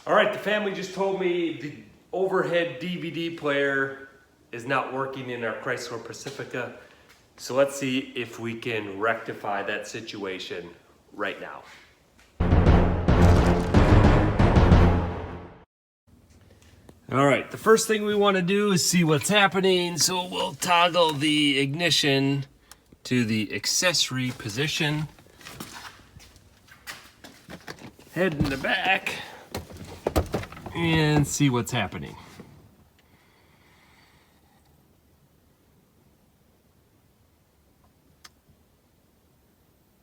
All right, the family just told me the overhead DVD player is not working in our Chrysler Pacifica. So let's see if we can rectify that situation right now. All right, the first thing we want to do is see what's happening. So we'll toggle the ignition to the accessory position. Head in the back and see what's happening.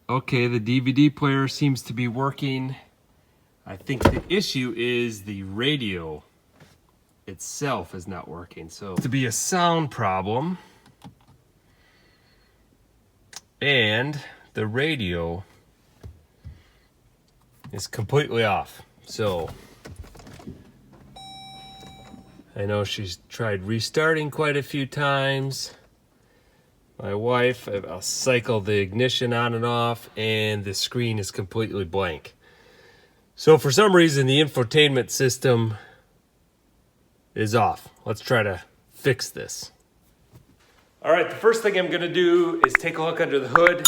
Okay, the DVD player seems to be working. I think the issue is the radio itself is not working. So to be a sound problem, and the radio is completely off. So I know she's tried restarting quite a few times. My wife, I'll cycle the ignition on and off, and the screen is completely blank. So for some reason, the infotainment system is off. Let's try to fix this. All right, the first thing I'm gonna do is take a look under the hood.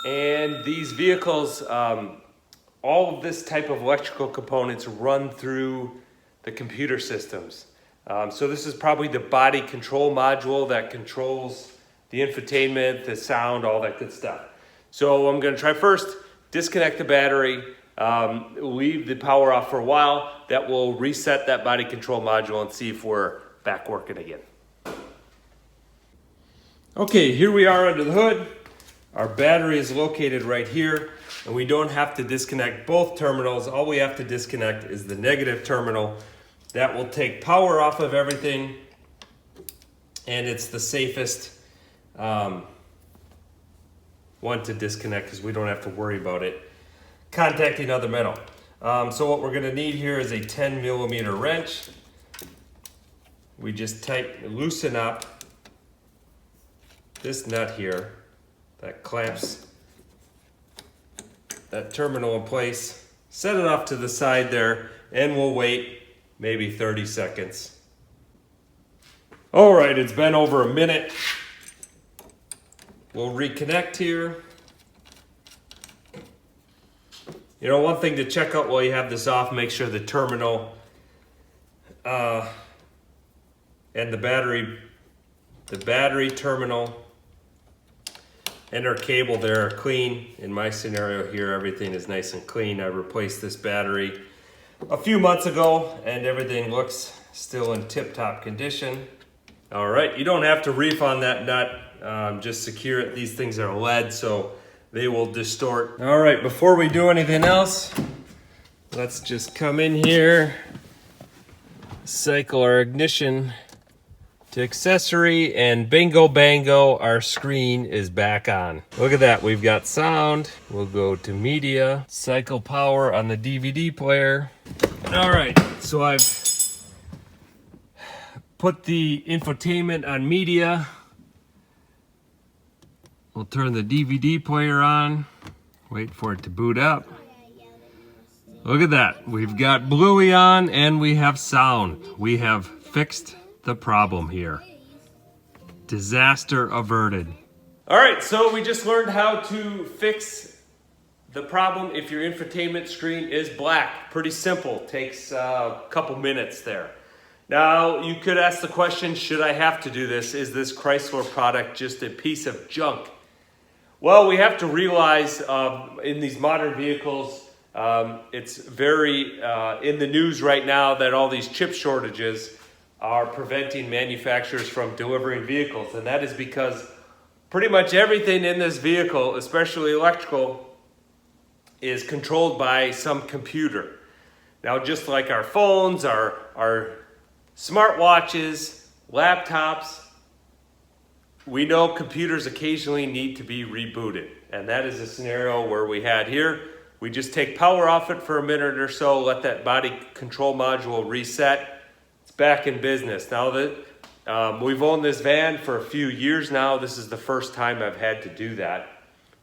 And these vehicles, all of this type of electrical components run through the computer systems. So this is probably the body control module that controls the infotainment, the sound, all that good stuff. So I'm gonna try first, disconnect the battery, leave the power off for a while. That will reset that body control module and see if we're back working again. Okay, here we are under the hood. Our battery is located right here, and we don't have to disconnect both terminals. All we have to disconnect is the negative terminal. That will take power off of everything, and it's the safest one to disconnect because we don't have to worry about it contacting other metal. So what we're going to need here is a 10 millimeter wrench. We just loosen up this nut here that clamps that terminal in place. Set it off to the side there, and we'll wait maybe 30 seconds. All right, it's been over a minute. We'll reconnect here. You know, one thing to check out while you have this off, make sure the terminal and the battery terminal and our cable there are clean. In my scenario here, everything is nice and clean. I replaced this battery a few months ago, and everything looks still in tip-top condition. All right, you don't have to reef on that nut. Just secure it. These things are lead, so they will distort. All right, before we do anything else, let's just come in here, cycle our ignition to accessory, and bingo bango, our screen is back on. Look at that, we've got sound. We'll go to media, cycle power on the DVD player. All right, so I've put the infotainment on media. We'll turn the DVD player on, wait for it to boot up. Look at that, we've got Bluey on and we have sound. We have fixed the problem here. Disaster averted. All right, so we just learned how to fix the problem if your infotainment screen is black. Pretty simple, takes a couple minutes there. Now, you could ask the question, should I have to do this? Is this Chrysler product just a piece of junk? Well, we have to realize in these modern vehicles, it's very in the news right now that all these chip shortages are preventing manufacturers from delivering vehicles. And that is because pretty much everything in this vehicle, especially electrical, is controlled by some computer. Now, just like our phones, our smartwatches, laptops, we know computers occasionally need to be rebooted. And that is a scenario where we had here. We just take power off it for a minute or so, let that body control module reset. It's back in business. Now that we've owned this van for a few years now, this is the first time I've had to do that.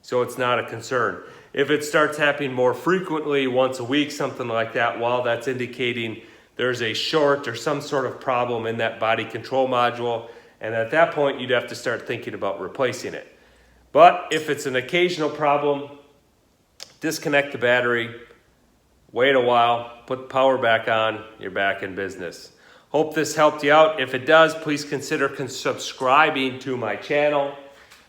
So it's not a concern. If it starts happening more frequently, once a week, something like that, well, that's indicating there's a short or some sort of problem in that body control module. And at that point, you'd have to start thinking about replacing it. But if it's an occasional problem, disconnect the battery, wait a while, put the power back on, you're back in business. Hope this helped you out. If it does, please consider subscribing to my channel.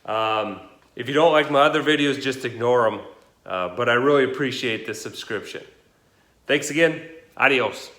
If you don't like my other videos, just ignore them. But I really appreciate the subscription. Thanks again. Adios.